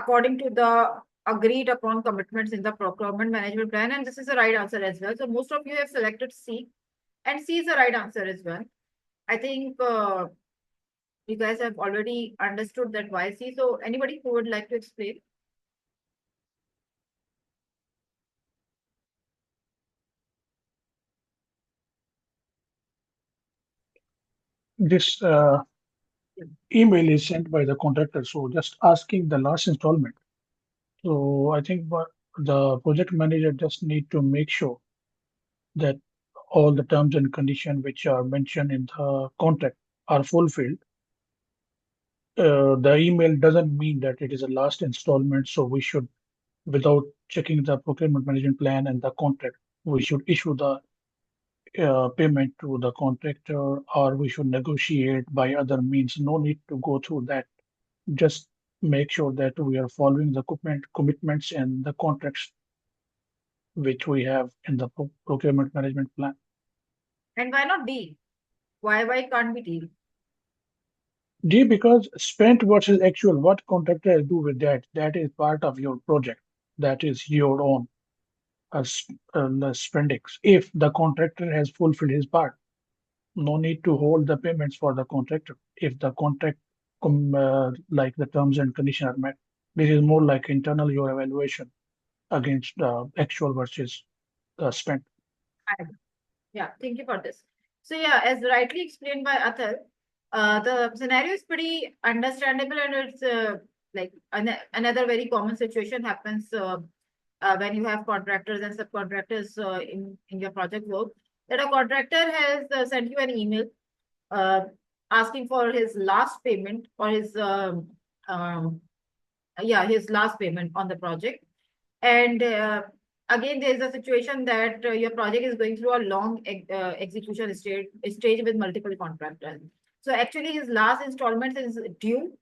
according to the agreed upon commitments in the procurement management plan. And this is the right answer as well. So most of you have selected C, and C is the right answer as well. I think you guys have already understood that why C. So anybody who would like to explain? This email is sent by the contractor, so just asking the last installment. So I think the project manager just need to make sure that all the terms and conditions which are mentioned in the contract are fulfilled. The email doesn't mean that it is a last installment, so we should, without checking the procurement management plan and the contract, we should issue the payment to the contractor, or we should negotiate by other means. No need to go through that. Just make sure that we are following the commitments and the contracts which we have in the procurement management plan. And why not D? Why can't be D? D, because spent versus actual, what contractor do with that? That is part of your project. That is your own spendings. If the contractor has fulfilled his part, no need to hold the payments for the contractor if the contract like the terms and conditions are met. This is more like internal your evaluation against the actual versus spent. Yeah, thank you for this. So yeah, as rightly explained by Athar, the scenario is pretty understandable, and it's like another very common situation happens when you have contractors and subcontractors in your project work. That a contractor has sent you an email uh, asking for his last payment or his his last payment on the project. And again, there is a situation that your project is going through a long execution stage with multiple contractors. So actually, his last installment is due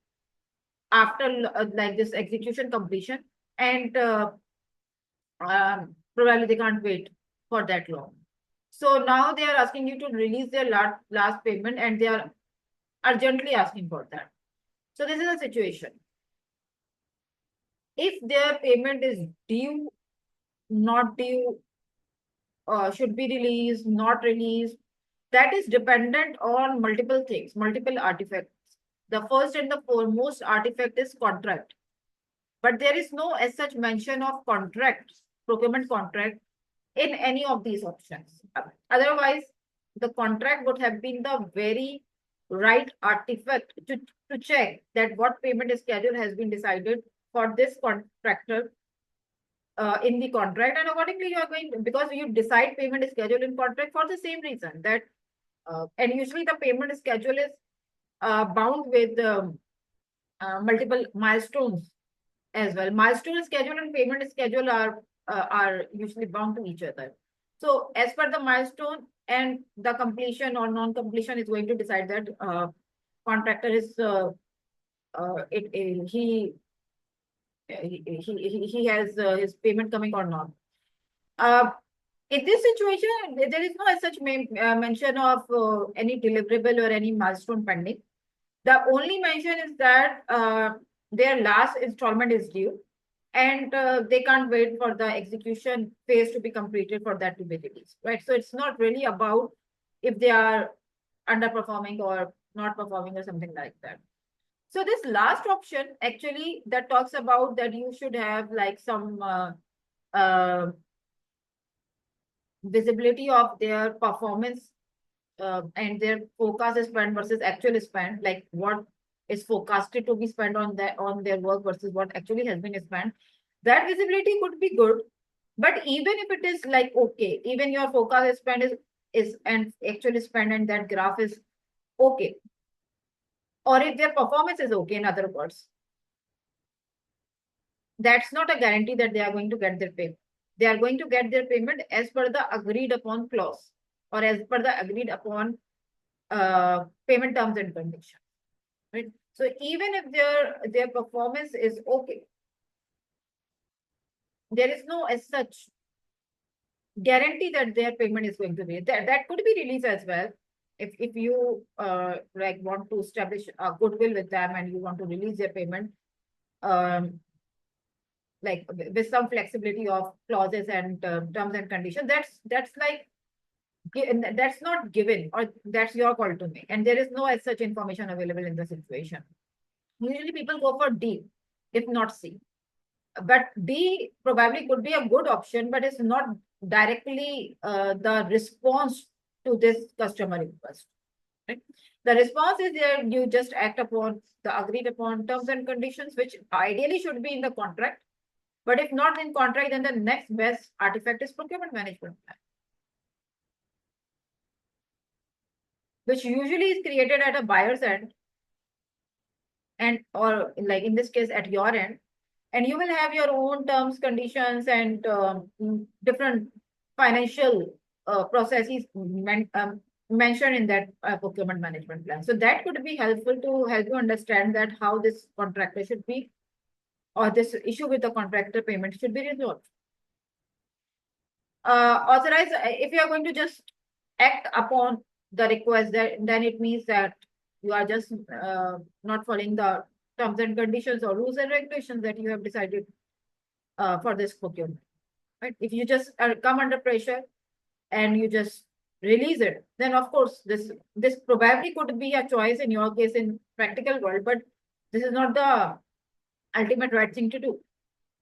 after like this execution completion, and probably they can't wait for that long. So now they are asking you to release their last payment, and they are urgently asking for that. So this is a situation. If their payment is due, not due, should be released, not released, that is dependent on multiple things, multiple artifacts. The first and the foremost artifact is contract. But there is no as such mention of contract, procurement contract, in any of these options. Otherwise, the contract would have been the very right artifact to check that what payment schedule has been decided for this contractor in the contract, and accordingly you are going, because you decide payment schedule in contract for the same reason that and usually the payment schedule is bound with multiple milestones as well. Milestone schedule and payment schedule are usually bound to each other. So as per the milestone, and the completion or non-completion is going to decide that contractor is he has his payment coming or not. In this situation, there is no such mention of any deliverable or any milestone pending. The only mention is that their last installment is due, and they can't wait for the execution phase to be completed for that to be released, right? So it's not really about if they are underperforming or not performing or something like that. So this last option actually that talks about that you should have like some visibility of their performance and their forecast spend versus actual spend, like what is forecasted to be spent on their work versus what actually has been spent. That visibility could be good, but even if it is like okay, even your forecast spend is and actually spend and that graph is okay, or if their performance is okay, in other words, that's not a guarantee that they are going to get their payment. They are going to get their payment as per the agreed upon clause or as per the agreed upon payment terms and conditions, right? So even if their performance is okay, there is no as such guarantee that their payment is going to be. That could be released as well. If you like want to establish a goodwill with them and you want to release their payment, like with some flexibility of clauses and terms and conditions. That's like that's not given, or that's your call to make, and there is no as such information available in the situation. Usually people go for D, if not C. But D probably could be a good option, but it's not directly the response to this customer request. Right? The response is there, you just act upon the agreed upon terms and conditions, which ideally should be in the contract. But if not in contract, then the next best artifact is procurement management plan, which usually is created at a buyer's end, and or like in this case at your end, and you will have your own terms, conditions, and different financial processes mentioned in that procurement management plan. So that could be helpful to help you understand that how this contractor should be, or this issue with the contractor payment should be resolved. Authorize, if you are going to just act upon the request, then it means that you are just not following the terms and conditions or rules and regulations that you have decided for this procurement. Right? If you just come under pressure and you just release it, then of course this probably could be a choice in your case in practical world, but this is not the ultimate right thing to do.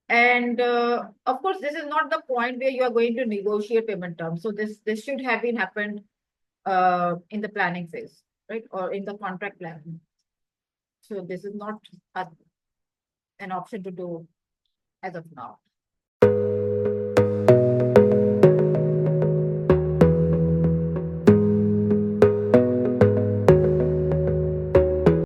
And of course, this is not the point where you are going to negotiate payment terms. So this should have been happened in the planning phase, right, or in the contract planning. So this is not an option to do as of now.